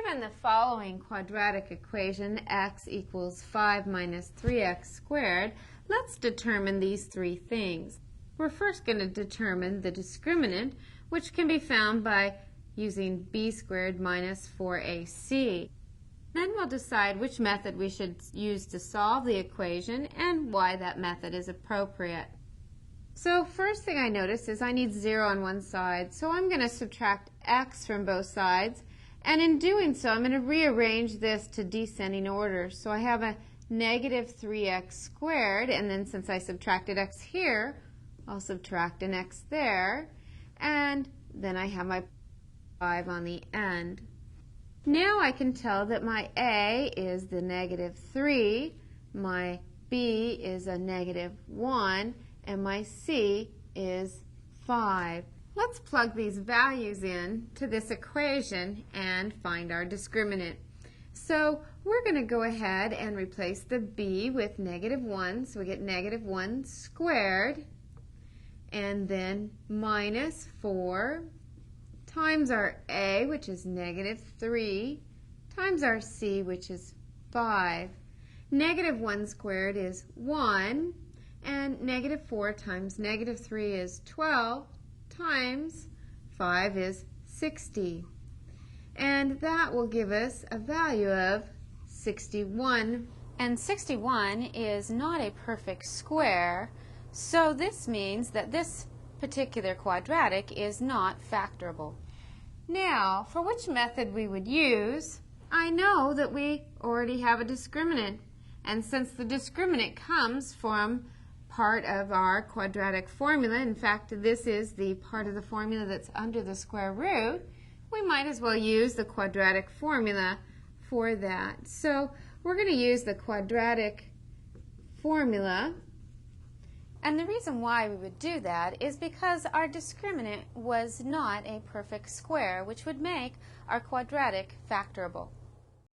Given the following quadratic equation, x equals 5 minus 3x squared, let's determine these three things. We're first going to determine the discriminant, which can be found by using b squared minus 4ac. Then we'll decide which method we should use to solve the equation and why that method is appropriate. So first thing I notice is I need 0 on one side, so I'm going to subtract x from both sides. And in doing so, I'm going to rearrange this to descending order. So I have a negative 3x squared, and then since I subtracted x here, I'll subtract an x there, and then I have my 5 on the end. Now I can tell that my a is the negative 3, my b is a negative 1, and my c is 5. Let's plug these values in to this equation and find our discriminant. So we're going to go ahead and replace the b with negative 1, so we get negative 1 squared, and then minus 4 times our a, which is negative 3, times our c, which is 5. Negative 1 squared is 1, and negative 4 times negative 3 is 12, times 5 is 60. And that will give us a value of 61. And 61 is not a perfect square, so this means that this particular quadratic is not factorable. Now, for which method we would use, I know that we already have a discriminant. And since the discriminant comes from part of our quadratic formula, in fact, this is the part of the formula that's under the square root, we might as well use the quadratic formula for that. So we're going to use the quadratic formula. And the reason why we would do that is because our discriminant was not a perfect square, which would make our quadratic factorable.